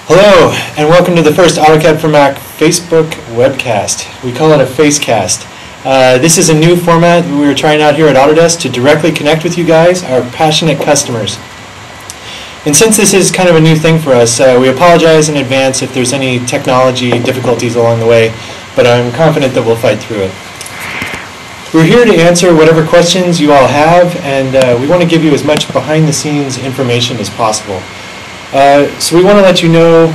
Hello, and welcome to the first AutoCAD for Mac Facebook webcast. We call it a Facecast. This is a new format that we were trying out here at Autodesk to directly connect with you guys, our passionate customers. And since this is kind of a new thing for us, we apologize in advance if there's any technology difficulties along the way, but I'm confident that we'll fight through it. We're here to answer whatever questions you all have, and we want to give you as much behind-the-scenes information as possible. So we want to let you know,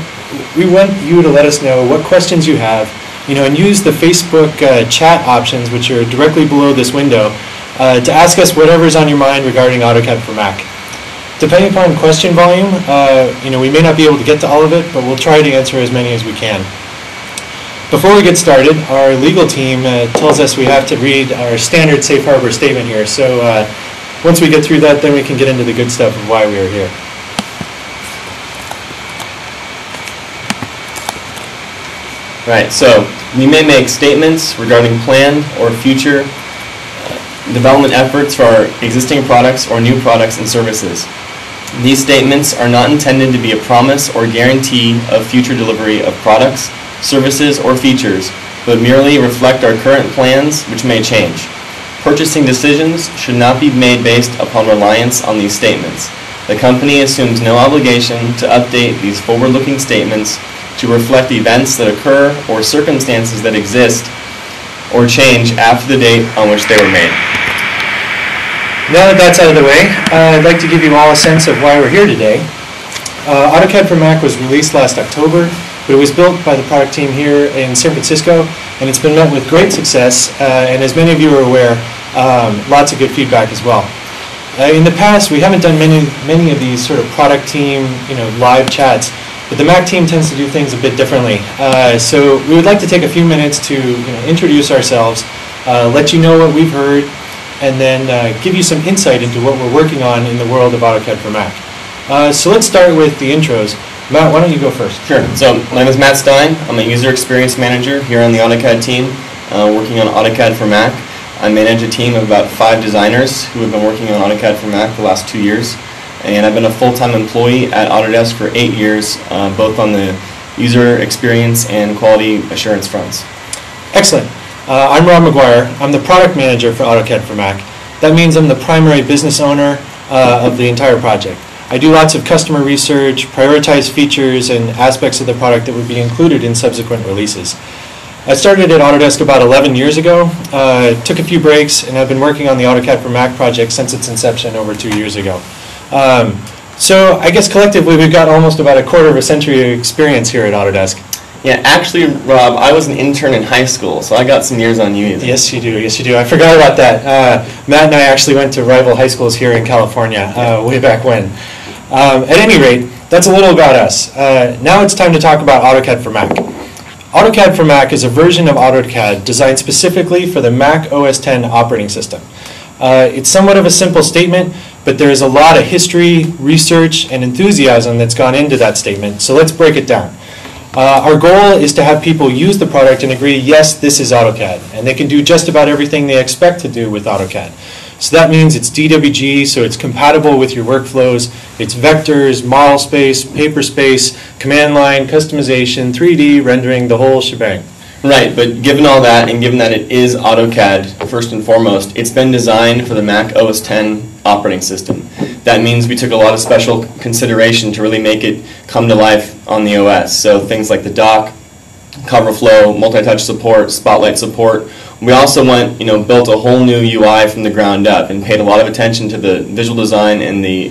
we want you to let us know what questions you have, and use the Facebook chat options, which are directly below this window, to ask us whatever's on your mind regarding AutoCAD for Mac. Depending upon question volume, we may not be able to get to all of it, but we'll try to answer as many as we can. Before we get started, our legal team tells us we have to read our standard safe harbor statement here. So once we get through that, then we can get into the good stuff of why we are here. Right, so we may make statements regarding planned or future development efforts for our existing products or new products and services. These statements are not intended to be a promise or guarantee of future delivery of products, services, or features, but merely reflect our current plans, which may change. Purchasing decisions should not be made based upon reliance on these statements. The company assumes no obligation to update these forward-looking statements to reflect events that occur or circumstances that exist or change after the date on which they were made. Now that that's out of the way, I'd like to give you all a sense of why we're here today. AutoCAD for Mac was released last October, but it was built by the product team here in San Francisco, and it's been met with great success, and as many of you are aware, lots of good feedback as well. In the past, we haven't done many of these sort of product team, live chats. But the Mac team tends to do things a bit differently. So we would like to take a few minutes to introduce ourselves, let you know what we've heard, and then give you some insight into what we're working on in the world of AutoCAD for Mac. So let's start with the intros. Matt, why don't you go first? Sure. So my name is Matt Stein. I'm a user experience manager here on the AutoCAD team, working on AutoCAD for Mac. I manage a team of about 5 designers who have been working on AutoCAD for Mac the last 2 years. And I've been a full-time employee at Autodesk for 8 years, both on the user experience and quality assurance fronts. Excellent. I'm Rob McGuire. I'm the product manager for AutoCAD for Mac. That means I'm the primary business owner of the entire project. I do lots of customer research, prioritize features and aspects of the product that would be included in subsequent releases. I started at Autodesk about 11 years ago, took a few breaks, and I've been working on the AutoCAD for Mac project since its inception over 2 years ago. So I guess collectively we've got almost about a quarter of a century of experience here at Autodesk. Yeah, actually, Rob, I was an intern in high school, so I got some years on you. Yes, you do. Yes, you do. I forgot about that. Matt and I actually went to rival high schools here in California way back when. At any rate, that's a little about us. Now it's time to talk about AutoCAD for Mac. AutoCAD for Mac is a version of AutoCAD designed specifically for the Mac OS X operating system. It's somewhat of a simple statement, but there is a lot of history, research, and enthusiasm that's gone into that statement, so let's break it down. Our goal is to have people use the product and agree, yes, this is AutoCAD, and they can do just about everything they expect to do with AutoCAD. So that means it's DWG, so it's compatible with your workflows, it's vectors, model space, paper space, command line, customization, 3D, rendering, the whole shebang. Right, but given all that, and given that it is AutoCAD, first and foremost, it's been designed for the Mac OS X operating system. That means we took a lot of special consideration to really make it come to life on the OS. So things like the dock, cover flow, multi-touch support, spotlight support. We also built a whole new UI from the ground up and paid a lot of attention to the visual design and the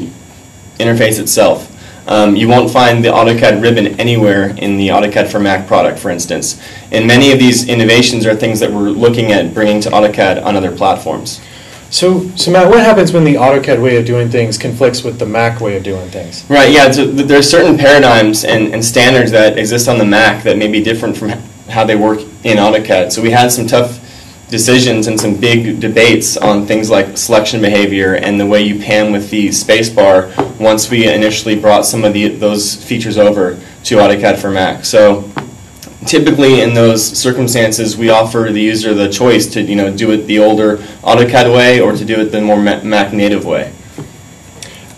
interface itself. You won't find the AutoCAD ribbon anywhere in the AutoCAD for Mac product, for instance. And many of these innovations are things that we're looking at bringing to AutoCAD on other platforms. So Matt, what happens when the AutoCAD way of doing things conflicts with the Mac way of doing things? Right, yeah, so there's certain paradigms and standards that exist on the Mac that may be different from how they work in AutoCAD. So we had some tough decisions and some big debates on things like selection behavior and the way you pan with the spacebar once we initially brought some of those features over to AutoCAD for Mac. So typically in those circumstances we offer the user the choice to do it the older AutoCAD way or to do it the more Mac native way.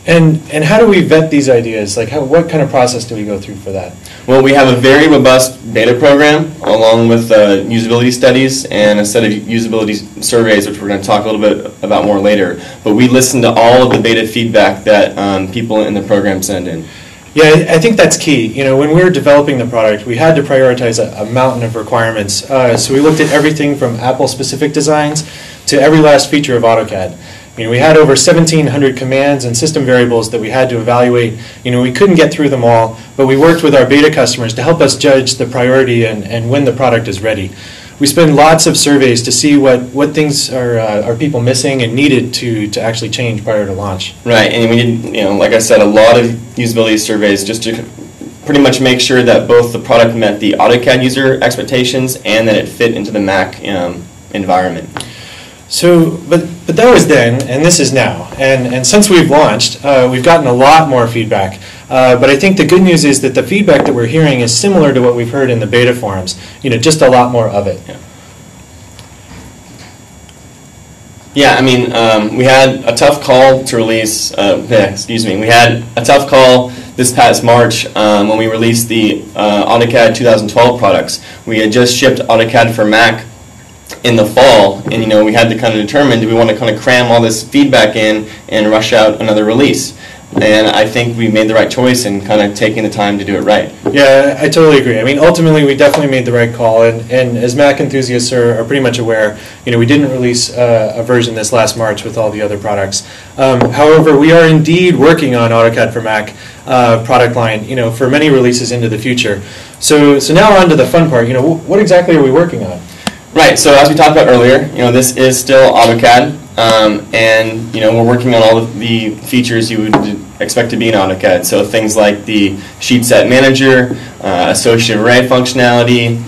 And how do we vet these ideas? Like, what kind of process do we go through for that? Well, we have a very robust beta program along with usability studies and a set of usability surveys, which we're going to talk a little bit about more later. But we listen to all of the beta feedback that people in the program send in. Yeah, I think that's key. You know, when we were developing the product, we had to prioritize a mountain of requirements. So we looked at everything from Apple-specific designs to every last feature of AutoCAD. You know, we had over 1,700 commands and system variables that we had to evaluate. You know, we couldn't get through them all, but we worked with our beta customers to help us judge the priority and when the product is ready. We spend lots of surveys to see what things are people missing and needed to actually change prior to launch. Right, and we did, you know, like I said, a lot of usability surveys just to pretty much make sure that both the product met the AutoCAD user expectations and that it fit into the Mac environment. So, but that was then, and this is now. And since we've launched, we've gotten a lot more feedback. But I think the good news is that the feedback that we're hearing is similar to what we've heard in the beta forums. You know, just a lot more of it. Yeah, I mean, we had a tough call to release. We had a tough call this past March when we released the AutoCAD 2012 products. We had just shipped AutoCAD for Mac in the fall, and you know, we had to kind of determine, do we want to kind of cram all this feedback in and rush out another release? And I think we made the right choice in kind of taking the time to do it right. Yeah, I totally agree. I mean, ultimately, we definitely made the right call, and as Mac enthusiasts are pretty much aware, you know, we didn't release a version this last March with all the other products. However, we are indeed working on AutoCAD for Mac product line, you know, for many releases into the future. So now on to the fun part. You know, what exactly are we working on? Right, so as we talked about earlier, you know, this is still AutoCAD, and you know, we're working on all of the features you would expect to be in AutoCAD. So things like the sheet set manager, associative array functionality,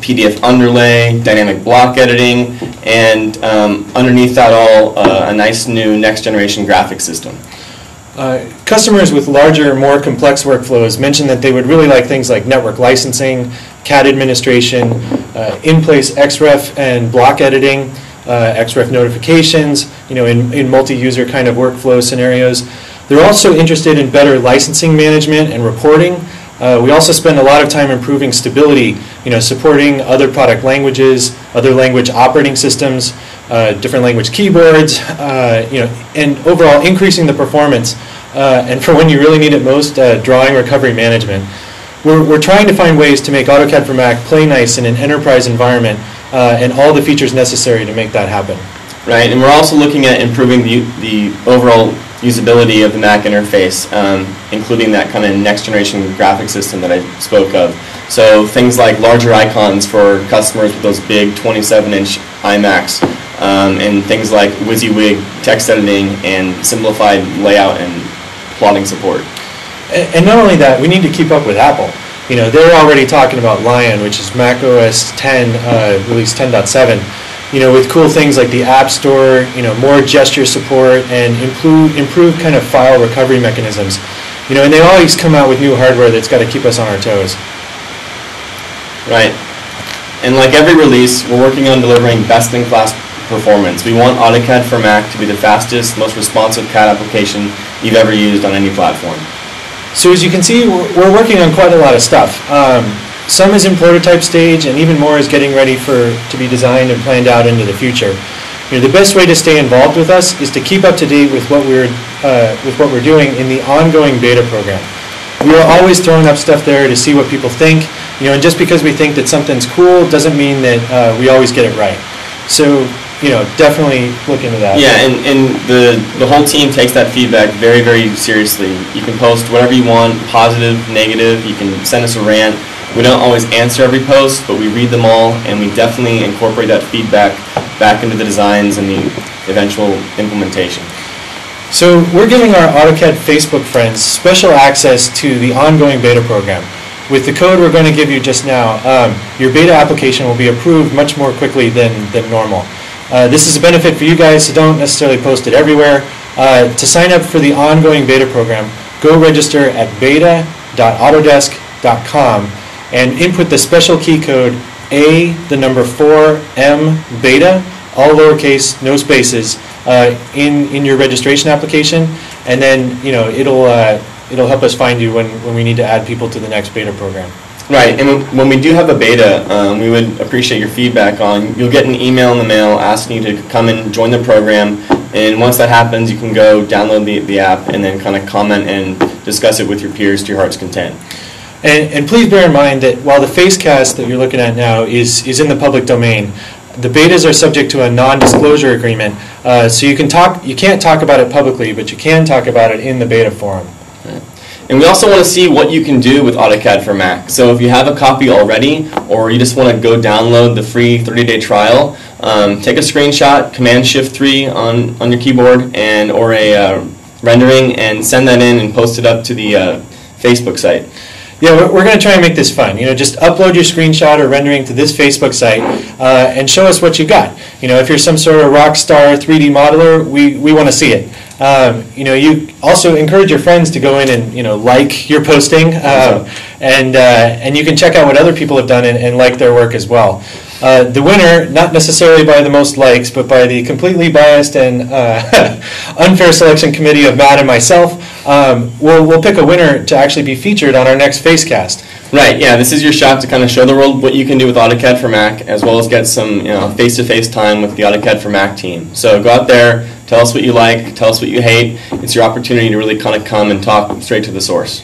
PDF underlay, dynamic block editing, and underneath that all, a nice new next generation graphics system. Customers with larger, more complex workflows mentioned that they would really like things like network licensing, CAD administration, in-place Xref and block editing, Xref notifications, you know, in multi-user kind of workflow scenarios. They're also interested in better licensing management and reporting. We also spend a lot of time improving stability, you know, supporting other product languages, other language operating systems, different language keyboards, you know, and overall increasing the performance. And for when you really need it most, drawing recovery management. We're trying to find ways to make AutoCAD for Mac play nice in an enterprise environment and all the features necessary to make that happen. Right, and we're also looking at improving the overall usability of the Mac interface, including that kind of next generation graphic system that I spoke of. So things like larger icons for customers with those big 27-inch iMacs, and things like WYSIWYG text editing and simplified layout and plotting support. And not only that, we need to keep up with Apple. You know, they're already talking about Lion, which is Mac OS 10, release 10.7. You know, with cool things like the App Store, you know, more gesture support, and improved kind of file recovery mechanisms. You know, and they always come out with new hardware that's got to keep us on our toes. Right. And like every release, we're working on delivering best-in-class performance. We want AutoCAD for Mac to be the fastest, most responsive CAD application you've ever used on any platform. So as you can see, we're working on quite a lot of stuff. Some is in prototype stage, and even more is getting ready to be designed and planned out into the future. You know, the best way to stay involved with us is to keep up to date with what we're doing in the ongoing beta program. We are always throwing up stuff there to see what people think. You know, and just because we think that something's cool doesn't mean that we always get it right. So, you know, definitely look into that. Yeah, and the whole team takes that feedback very, very seriously. You can post whatever you want, positive, negative. You can send us a rant. We don't always answer every post, but we read them all, and we definitely incorporate that feedback back into the designs and the eventual implementation. So we're giving our AutoCAD Facebook friends special access to the ongoing beta program. With the code we're going to give you just now, your beta application will be approved much more quickly than normal. This is a benefit for you guys, so don't necessarily post it everywhere. To sign up for the ongoing beta program, go register at beta.autodesk.com and input the special key code A4M beta, all lowercase, no spaces, in your registration application. and then it'll help us find you when we need to add people to the next beta program. Right, and when we do have a beta, we would appreciate your feedback on. You'll get an email in the mail asking you to come and join the program, and once that happens, you can go download the app and then kind of comment and discuss it with your peers to your heart's content. And please bear in mind that while the Facecast that you're looking at now is in the public domain, the betas are subject to a non-disclosure agreement, so you can't talk about it publicly, but you can talk about it in the beta forum. Right. And we also want to see what you can do with AutoCAD for Mac. So if you have a copy already, or you just want to go download the free 30-day trial, take a screenshot, Command-Shift-3 on your keyboard, or a rendering, and send that in and post it up to the Facebook site. Yeah, we're going to try and make this fun. Just upload your screenshot or rendering to this Facebook site and show us what you got. If you're some sort of rock star 3D modeler, we want to see it. You also encourage your friends to go in and like your posting, and you can check out what other people have done and like their work as well. The winner, not necessarily by the most likes, but by the completely biased and unfair selection committee of Matt and myself, we'll pick a winner to actually be featured on our next Facecast. Right, yeah, this is your shot to kind of show the world what you can do with AutoCAD for Mac, as well as get some face-to-face time with the AutoCAD for Mac team. So go out there, tell us what you like, tell us what you hate. It's your opportunity to really kind of come and talk straight to the source.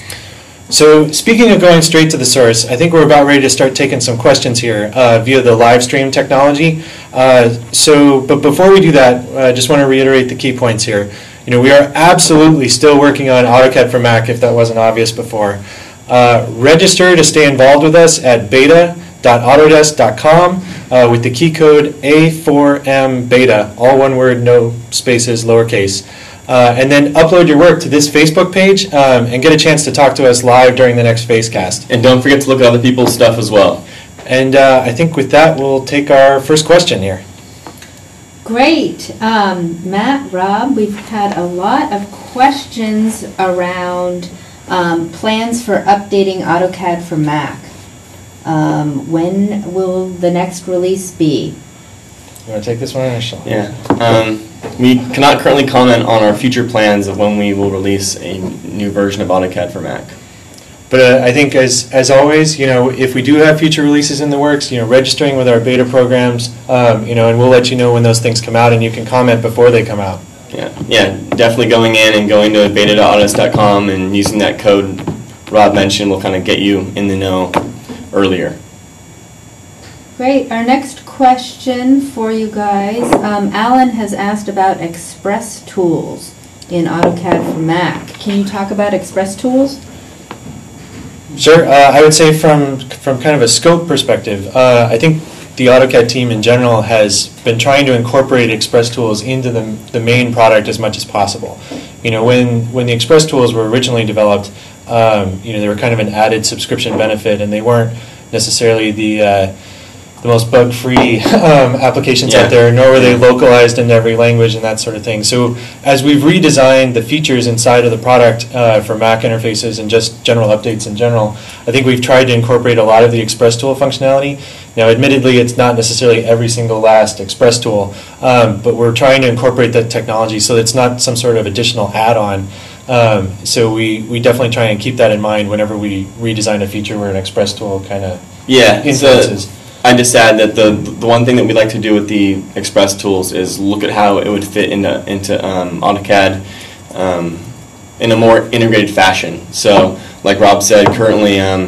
So speaking of going straight to the source, I think we're about ready to start taking some questions here via the live stream technology. But before we do that, I just want to reiterate the key points here. We are absolutely still working on AutoCAD for Mac, if that wasn't obvious before. Register to stay involved with us at beta.autodesk.com with the key code A4MBETA, all one word, no spaces, lowercase. And then upload your work to this Facebook page and get a chance to talk to us live during the next Facecast. And don't forget to look at other people's stuff as well. And I think with that, we'll take our first question here. Great. Matt, Rob, we've had a lot of questions around plans for updating AutoCAD for Mac. When will the next release be? You want to take this one, or shall I? Yeah. We cannot currently comment on our future plans of when we will release a new version of AutoCAD for Mac. But I think, as always, if we do have future releases in the works, registering with our beta programs, and we'll let you know when those things come out, and you can comment before they come out. Yeah, definitely going in and going to beta.autodesk.com and using that code Rob mentioned will kind of get you in the know earlier. Great. Our next question for you guys, Alan has asked about Express Tools in AutoCAD for Mac. Can you talk about Express Tools? Sure. I would say from kind of a scope perspective, I think the AutoCAD team in general has been trying to incorporate Express Tools into the main product as much as possible. When the Express Tools were originally developed, they were kind of an added subscription benefit, and they weren't necessarily the most bug-free applications out there, nor were they localized into every language and that sort of thing. So as we've redesigned the features inside of the product for Mac interfaces and just general updates in general, I think we've tried to incorporate a lot of the Express Tool functionality. Now, admittedly, it's not necessarily every single last Express Tool, but we're trying to incorporate that technology so that it's not some sort of additional add-on. So we definitely try and keep that in mind whenever we redesign a feature where an Express Tool kind of influences. I just add that the one thing that we like to do with the Express Tools is look at how it would fit into AutoCAD in a more integrated fashion. So, like Rob said, currently a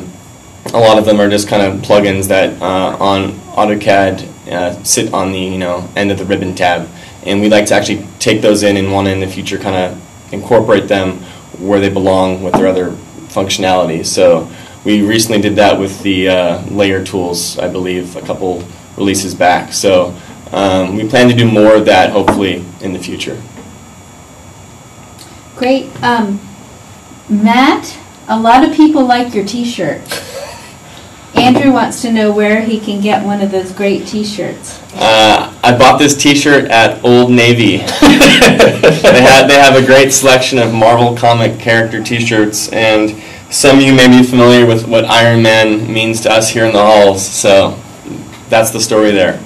lot of them are just kind of plugins that on AutoCAD sit on the end of the ribbon tab, and we'd like to actually take those in and want to in the future kind of incorporate them where they belong with their other functionality. So we recently did that with the layer tools, I believe, a couple releases back. So we plan to do more of that, hopefully, in the future. Great. Matt, a lot of people like your T-shirt. Andrew wants to know where he can get one of those great T-shirts. I bought this T-shirt at Old Navy. They have a great selection of Marvel comic character T-shirts, and some of you may be familiar with what Iron Man means to us here in the halls, so that's the story there.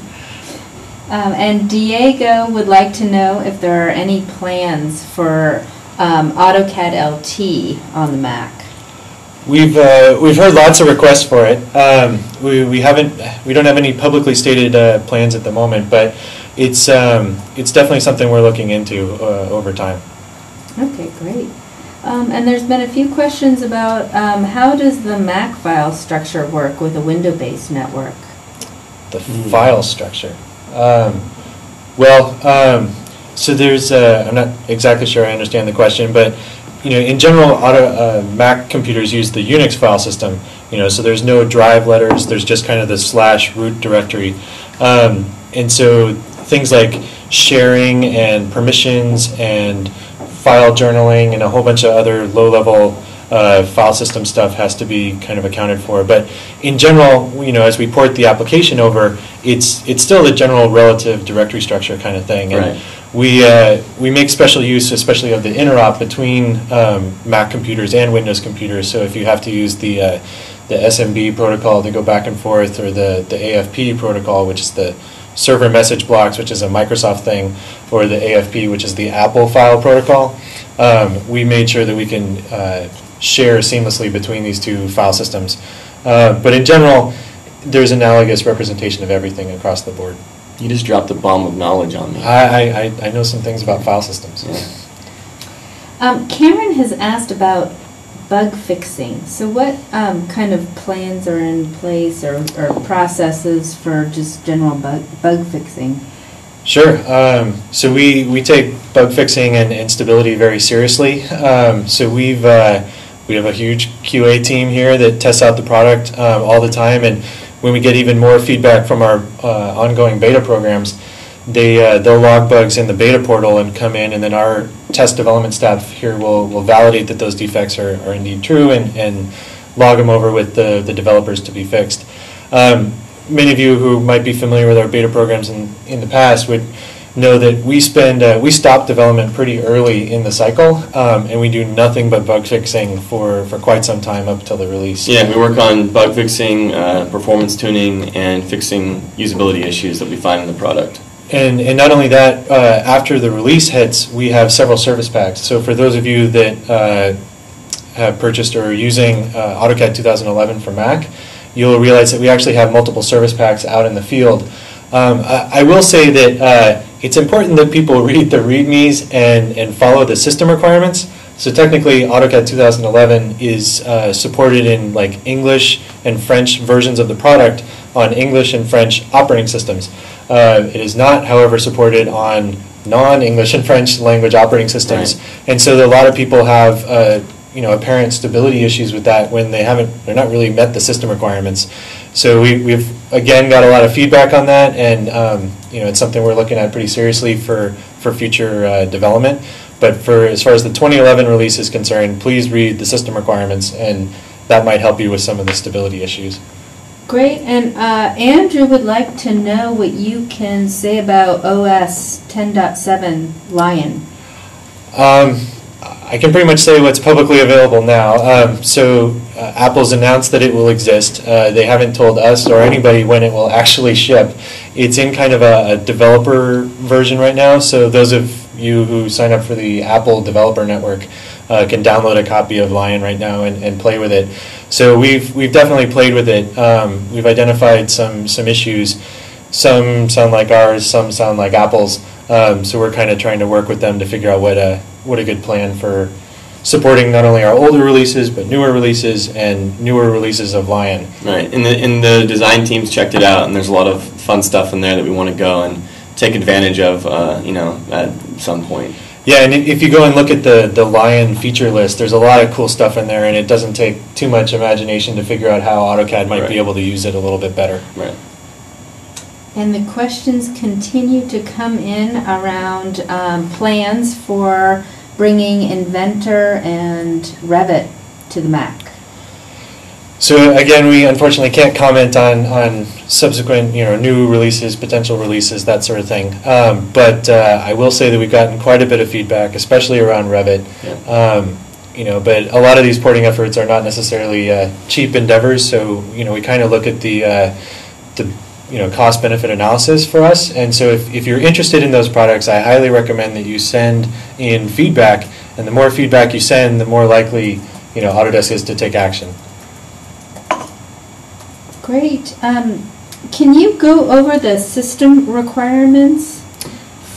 And Diego would like to know if there are any plans for AutoCAD Lt on the Mac? We've heard lots of requests for it. We don't have any publicly stated plans at the moment, but it's definitely something we're looking into over time. Okay, great. And there's been a few questions about how does the Mac file structure work with a window-based network? The file structure. So there's I'm not exactly sure I understand the question, but in general, Mac computers use the Unix file system. So there's no drive letters. There's just kind of the /root directory, and so things like sharing and permissions and file journaling and a whole bunch of other low-level file system stuff has to be kind of accounted for. But in general, as we port the application over, it's still the general relative directory structure kind of thing. And right. We make special use, especially of the interop between Mac computers and Windows computers. So if you have to use the SMB protocol to go back and forth, or the AFP protocol, which is the server message blocks, which is a Microsoft thing, or the AFP, which is the Apple file protocol, we made sure that we can share seamlessly between these two file systems. But in general, there's analogous representation of everything across the board. You just dropped a bomb of knowledge on me. I know some things about file systems. Yeah. Cameron has asked about bug fixing. So what kind of plans are in place or processes for just general bug fixing? Sure. So we take bug fixing and stability very seriously. So we have a huge QA team here that tests out the product all the time, and when we get even more feedback from our ongoing beta programs, they'll log bugs in the beta portal and come in, and then our test development staff here will validate that those defects are indeed true and log them over with the developers to be fixed. Many of you who might be familiar with our beta programs in the past would know that we stop development pretty early in the cycle, and we do nothing but bug fixing for quite some time up till the release. Yeah, we work on bug fixing, performance tuning, and fixing usability issues that we find in the product. And not only that, after the release hits, we have several service packs. So for those of you that have purchased or are using AutoCAD 2011 for Mac, you'll realize that we actually have multiple service packs out in the field. I will say that it's important that people read the READMEs and follow the system requirements. So technically, AutoCAD 2011 is supported in like English and French versions of the product on English and French operating systems. It is not, however, supported on non-English and French language operating systems, right. And so a lot of people have apparent stability issues with that when they're not really met the system requirements. So we've again got a lot of feedback on that, and it's something we're looking at pretty seriously for future development. But as far as the 2011 release is concerned, please read the system requirements, and that might help you with some of the stability issues. Great, and Andrew would like to know what you can say about OS 10.7 Lion. I can pretty much say what's publicly available now. So Apple's announced that it will exist. They haven't told us or anybody when it will actually ship. It's in kind of a developer version right now, so those of you who sign up for the Apple Developer Network can download a copy of Lion right now and play with it. So we've definitely played with it. We've identified some issues. Some sound like ours, some sound like Apple's. So we're kind of trying to work with them to figure out what a good plan for supporting not only our older releases but newer releases and newer releases of Lion. Right, and the design teams checked it out, and there's a lot of fun stuff in there that we want to go and take advantage of, at some point. Yeah, and if you go and look at the Lion feature list, there's a lot of cool stuff in there, and it doesn't take too much imagination to figure out how AutoCAD might be able to use it a little bit better. Right. And the questions continue to come in around plans for bringing Inventor and Revit to the Mac. So again, we unfortunately can't comment on subsequent, new releases, potential releases, that sort of thing. But I will say that we've gotten quite a bit of feedback, especially around Revit. Yeah. But a lot of these porting efforts are not necessarily cheap endeavors. So we kind of look at the cost-benefit analysis for us. And so if you're interested in those products, I highly recommend that you send in feedback, And the more feedback you send, the more likely Autodesk is to take action. Great. Can you go over the system requirements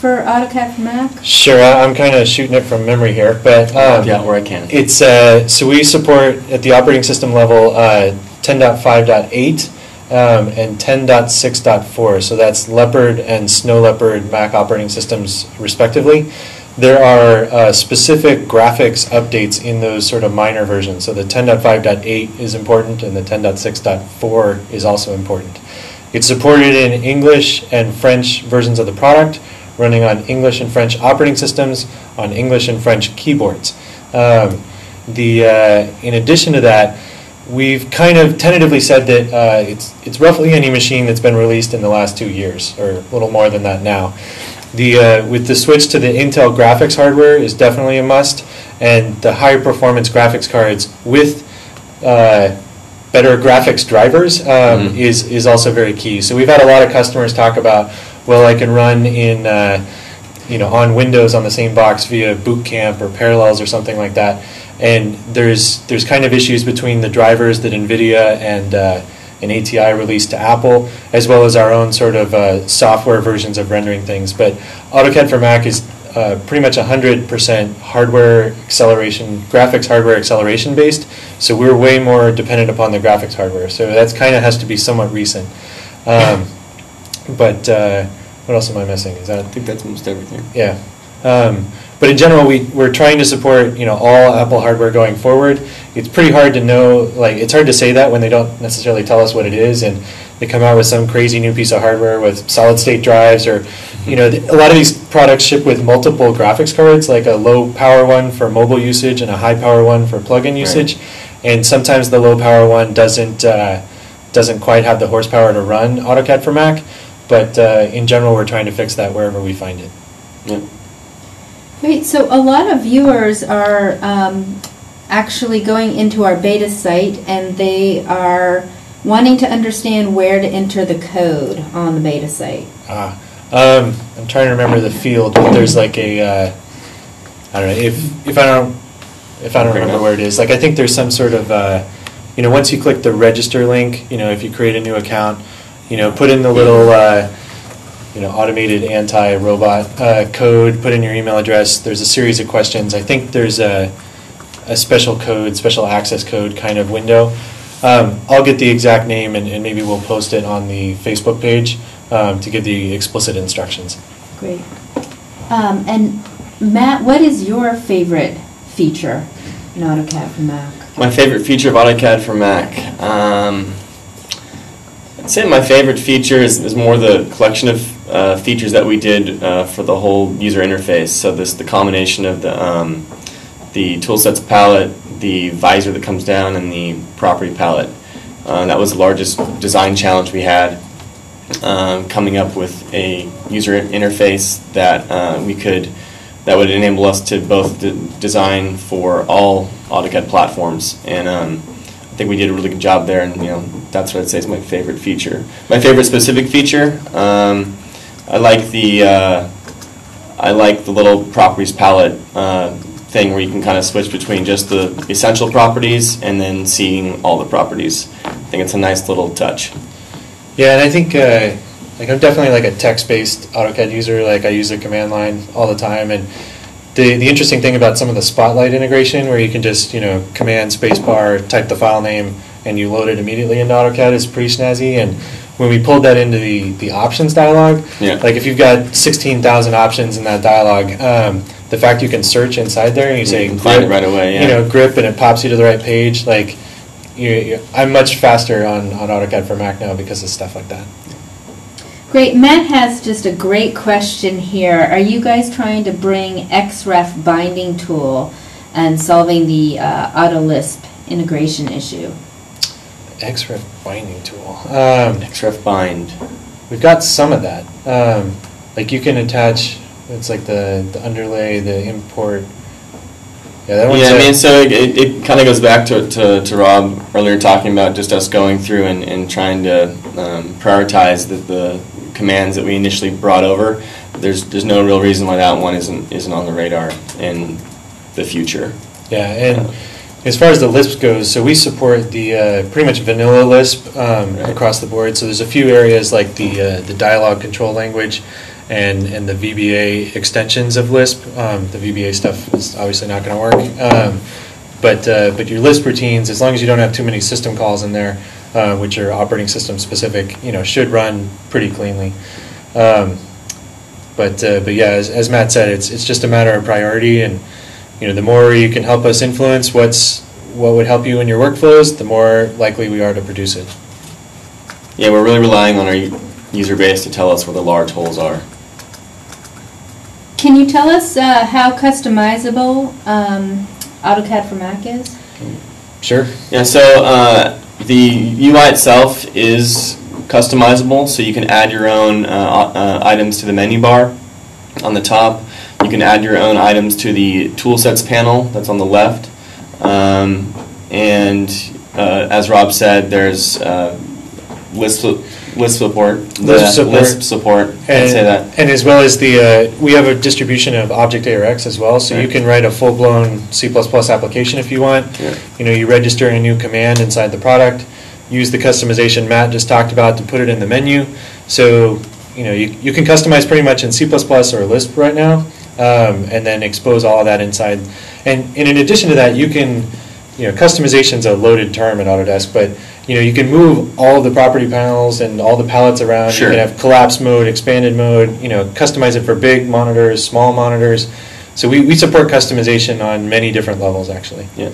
for AutoCAD for Mac? Sure, I'm kind of shooting it from memory here, but yeah, where I can. It's so we support at the operating system level 10.5.8 and 10.6.4. So that's Leopard and Snow Leopard Mac operating systems, respectively. There are specific graphics updates in those sort of minor versions. So the 10.5.8 is important, and the 10.6.4 is also important. It's supported in English and French versions of the product, running on English and French operating systems, on English and French keyboards. In addition to that, we've kind of tentatively said that it's roughly any machine that's been released in the last 2 years, or a little more than that now. With the switch to the Intel graphics hardware is definitely a must, and the higher performance graphics cards with better graphics drivers is also very key. So we've had a lot of customers talk about, well, I can run in on Windows on the same box via Boot Camp or Parallels or something like that, and there's kind of issues between the drivers that NVIDIA and ATI released to Apple, as well as our own sort of software versions of rendering things. But AutoCAD for Mac is pretty much 100% hardware acceleration, graphics hardware acceleration based, so we're way more dependent upon the graphics hardware. So that's kind of has to be somewhat recent. But what else am I missing? I think that's almost everything. Yeah. But in general, we're trying to support all Apple hardware going forward. It's pretty hard to know, it's hard to say that when they don't necessarily tell us what it is, and they come out with some crazy new piece of hardware with solid state drives, or a lot of these products ship with multiple graphics cards, like a low power one for mobile usage and a high power one for plug-in usage. Right. And sometimes the low power one doesn't quite have the horsepower to run AutoCAD for Mac. But in general, we're trying to fix that wherever we find it. Yeah. Great. So a lot of viewers are actually going into our beta site, and they are wanting to understand where to enter the code on the beta site. I'm trying to remember the field, but there's like a I don't know if I don't remember where it is. I think there's some sort of once you click the register link, if you create a new account, put in the little automated anti-robot code, put in your email address. There's a series of questions. I think there's a special code, special access code kind of window. I'll get the exact name, and maybe we'll post it on the Facebook page to give the explicit instructions. Great. And Matt, what is your favorite feature in AutoCAD for Mac? My favorite feature of AutoCAD for Mac? I'd say my favorite feature is more the collection of features that we did for the whole user interface. So the combination of the toolsets palette, the visor that comes down, and the property palette. That was the largest design challenge we had, coming up with a user interface that that would enable us to both design for all AutoCAD platforms. And I think we did a really good job there, and that's what I'd say is my favorite feature. My favorite specific feature, I like the little properties palette thing where you can kind of switch between just the essential properties and then seeing all the properties. I think it's a nice little touch. Yeah, and I think I'm definitely a text-based AutoCAD user. I use the command line all the time, and the interesting thing about some of the Spotlight integration, where you can just command spacebar, type the file name, and you load it immediately into AutoCAD, is pretty snazzy. And when we pulled that into the options dialog, if you've got 16,000 options in that dialog, the fact you can search inside there and you say grip, find it right away, grip, and it pops you to the right page. I'm much faster on AutoCAD for Mac now because of stuff like that. Great. Matt has just a great question here. Are you guys trying to bring Xref binding tool and solving the AutoLisp integration issue? Xref binding tool. Xref bind. We've got some of that. You can attach. It's the underlay, the import. Yeah, that one's so it kind of goes back to Rob earlier talking about just us going through and trying to prioritize the commands that we initially brought over. There's no real reason why that one isn't on the radar, and the future. Yeah, and as far as the Lisp goes, so we support the pretty much vanilla Lisp across the board. So there's a few areas like the dialogue control language and the VBA extensions of Lisp. The VBA stuff is obviously not going to work. But your Lisp routines, as long as you don't have too many system calls in there, which are operating system specific, should run pretty cleanly. But yeah, as Matt said, it's just a matter of priority, and the more you can help us influence what would help you in your workflows, the more likely we are to produce it. Yeah, we're really relying on our user base to tell us where the large holes are. Can you tell us how customizable AutoCAD for Mac is? Sure. Yeah, so the UI itself is customizable, so you can add your own items to the menu bar on the top. You can add your own items to the toolsets panel that's on the left. And as Rob said, there's Lisp support. Lisp support. Can't say that. And as well as we have a distribution of Object-ARX as well, so you can write a full-blown C++ application if you want. Yeah. You register a new command inside the product, use the customization Matt just talked about to put it in the menu. So you can customize pretty much in C++ or Lisp right now, and then expose all of that inside. And in addition to that, you can, customization's a loaded term at Autodesk, but you can move all of the property panels and all the palettes around. Sure. You can have collapse mode, expanded mode, customize it for big monitors, small monitors. So we support customization on many different levels, actually. Yeah.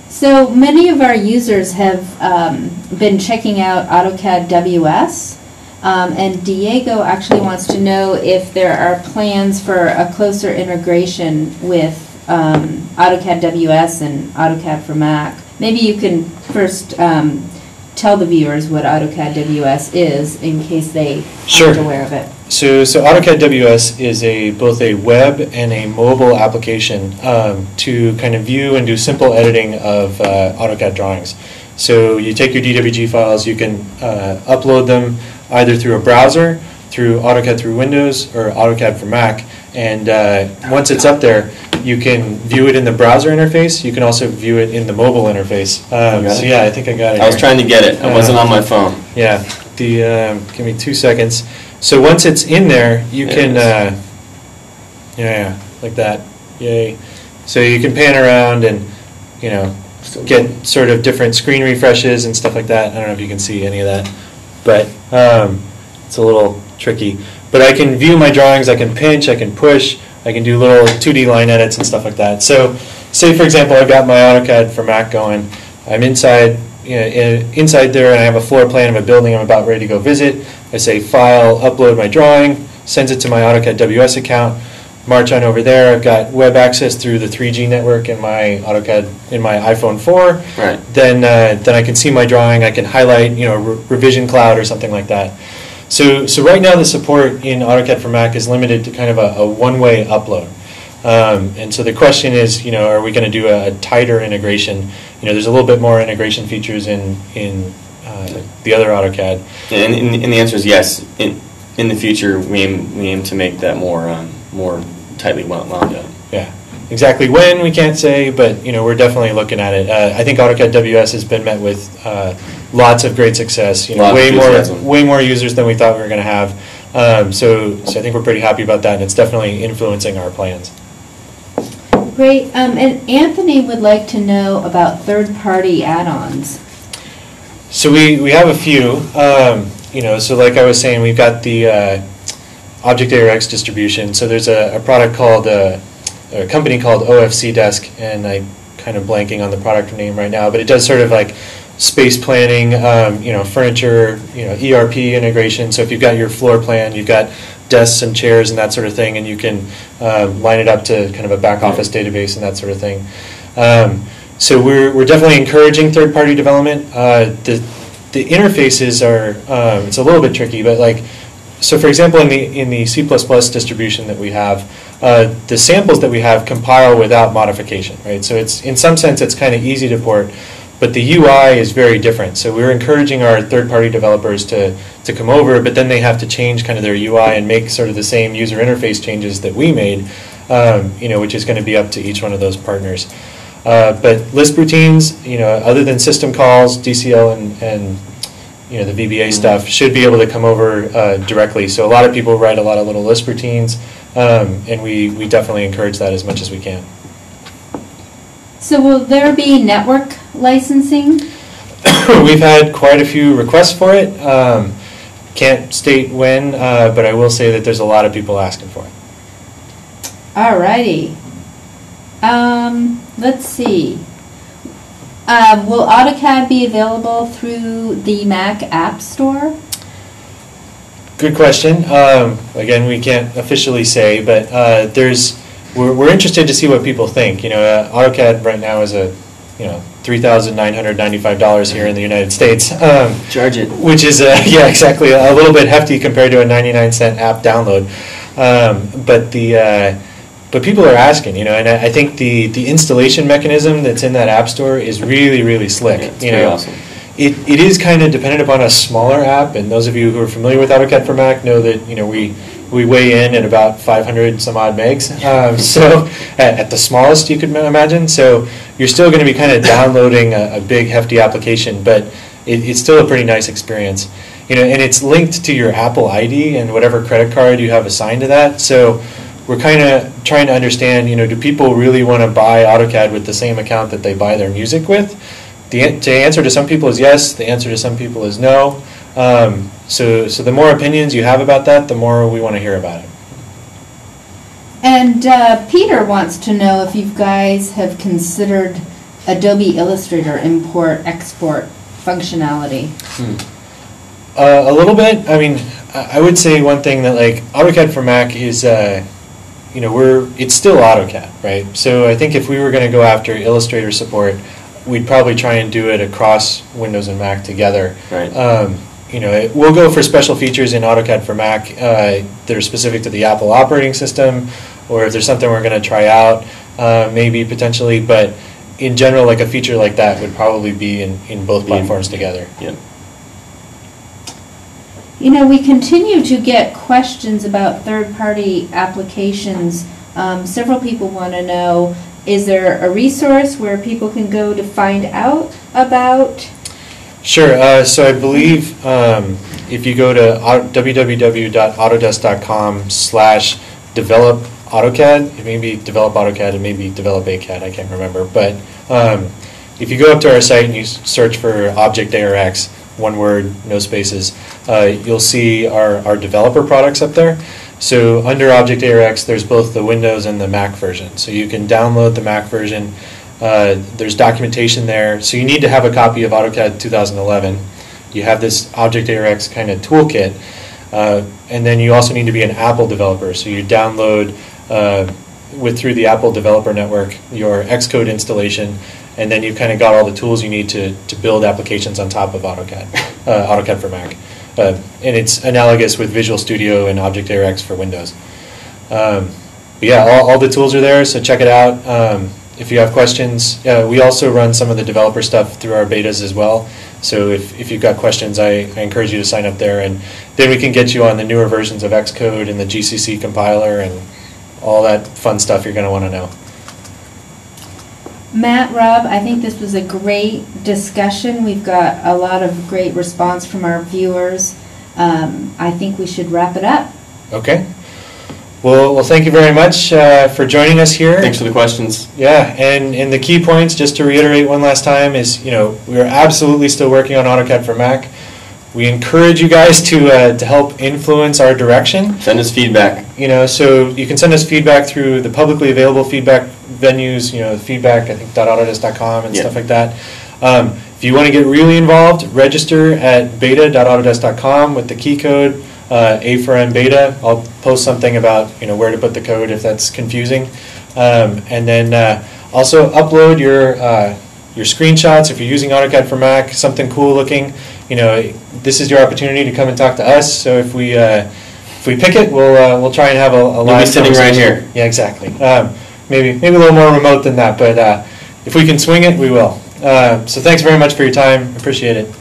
So many of our users have been checking out AutoCAD Ws, and Diego actually wants to know if there are plans for a closer integration with AutoCAD Ws and AutoCAD for Mac. Maybe you can first tell the viewers what AutoCAD Ws is in case they aren't aware of it. So AutoCAD Ws is both a web and a mobile application to kind of view and do simple editing of AutoCAD drawings. So you take your DWG files, you can upload them either through a browser, through AutoCAD through Windows, or AutoCAD for Mac. And once it's up there, you can view it in the browser interface. You can also view it in the mobile interface. So yeah, I think I got it. I was trying to get it. I wasn't on my phone. Yeah. Give me 2 seconds. So once it's in there, you can, like that. Yay. So you can pan around and, get sort of different screen refreshes and stuff like that. I don't know if you can see any of that, but it's a little tricky. But I can view my drawings, I can pinch, I can push, I can do little 2D line edits and stuff like that. So say, for example, I've got my AutoCAD for Mac going. I'm inside there, and I have a floor plan of a building I'm about ready to go visit. I say File, Upload my drawing, sends it to my AutoCAD Ws account, march on over there. I've got web access through the 3G network in my AutoCAD in my iPhone 4. Right. Then I can see my drawing. I can highlight, Revision Cloud or something like that. So right now the support in AutoCAD for Mac is limited to kind of a one-way upload. And so the question is, are we going to do a tighter integration? There's a little bit more integration features in the other AutoCAD. And the answer is yes. In the future, we aim to make that more tightly wound up. Yeah, exactly when we can't say, but we're definitely looking at it. I think AutoCAD Ws has been met with lots of great success. Way more users than we thought we were going to have. So I think we're pretty happy about that, and it's definitely influencing our plans. Great. And Anthony would like to know about third-party add-ons. So we have a few. So like I was saying, we've got the Object-ARX distribution. So there's a product called a company called OFC Desk, and I'm kind of blanking on the product name right now, but it does sort of like space planning, furniture, ERP integration. So if you've got your floor plan, you've got desks and chairs and that sort of thing, and you can line it up to kind of a back office database and that sort of thing. So we're definitely encouraging third-party development. The interfaces are it's a little bit tricky, but so for example, in the C++ distribution that we have, the samples that we have compile without modification, right? So it's in some sense it's kind of easy to port, but the UI is very different. So we're encouraging our third-party developers to come over, but then they have to change kind of their UI and make sort of the same user interface changes that we made. which is going to be up to each one of those partners. But Lisp routines, other than system calls, DCL and the VBA stuff, should be able to come over directly. So a lot of people write a lot of little Lisp routines, and we definitely encourage that as much as we can. So will there be network licensing? We've had quite a few requests for it. Can't state when, but I will say that there's a lot of people asking for it. Alrighty. Let's see. Will AutoCAD be available through the Mac App Store? Good question. Again, we can't officially say, but we're interested to see what people think. AutoCAD right now is a $3,995 here in the United States. Charge it. Which is exactly a little bit hefty compared to a 99-cent app download. But people are asking, and I think the installation mechanism that's in that app store is really, really slick. Yeah, it's very awesome. It is kind of dependent upon a smaller app, and those of you who are familiar with AutoCAD for Mac know that we weigh in at about 500 some odd megs. So at the smallest you could imagine. So you're still going to be kind of downloading a big hefty application, but it's still a pretty nice experience. And it's linked to your Apple ID and whatever credit card you have assigned to that. So we're kind of trying to understand, do people really want to buy AutoCAD with the same account that they buy their music with? The answer to some people is yes. The answer to some people is no. So the more opinions you have about that, the more we want to hear about it. And Peter wants to know if you guys have considered Adobe Illustrator import-export functionality. A little bit. I mean, I would say one thing that AutoCAD for Mac is, it's still AutoCAD, right? So I think if we were going to go after Illustrator support, we'd probably try and do it across Windows and Mac together. Right. We'll go for special features in AutoCAD for Mac that are specific to the Apple operating system, or if there's something we're going to try out, maybe potentially. But in general, a feature like that would probably be in both platforms together. Yeah. We continue to get questions about third-party applications. Several people want to know, is there a resource where people can go to find out about? Sure. So I believe if you go to www.autodesk.com/develop AutoCAD, it may be develop AutoCAD, it may be develop ACAD, I can't remember. But if you go up to our site and you search for Object ARX, one word, no spaces, you'll see our developer products up there. So under Object ARX, there's both the Windows and the Mac version. So you can download the Mac version. There's documentation there. So you need to have a copy of AutoCAD 2011. You have this Object ARX kind of toolkit. And then you also need to be an Apple developer. So you download through the Apple Developer Network your Xcode installation, and then you've kind of got all the tools you need to build applications on top of AutoCAD for Mac. And it's analogous with Visual Studio and Object ARX for Windows. But yeah, all the tools are there, so check it out. If you have questions, we also run some of the developer stuff through our betas as well. So if you've got questions, I encourage you to sign up there, and then we can get you on the newer versions of Xcode and the GCC compiler and all that fun stuff you're going to want to know. Matt, Rob, I think this was a great discussion. We've got a lot of great response from our viewers. I think we should wrap it up. Okay. Well, thank you very much for joining us here. Thanks for the questions. Yeah, and the key points, just to reiterate one last time, is we are absolutely still working on AutoCAD for Mac. We encourage you guys to help influence our direction. Send us feedback. So you can send us feedback through the publicly available feedback venues. Feedback, I think .autodesk.com and stuff like that. If you want to get really involved, register at beta.autodesk.com with the key code A4M beta. I'll post something about where to put the code if that's confusing, and then also upload your screenshots if you're using AutoCAD for Mac. Something cool looking. This is your opportunity to come and talk to us. So if we pick it, we'll try and have a live. You'll be sitting right here. Yeah, exactly. Maybe a little more remote than that, but if we can swing it, we will. So thanks very much for your time. Appreciate it.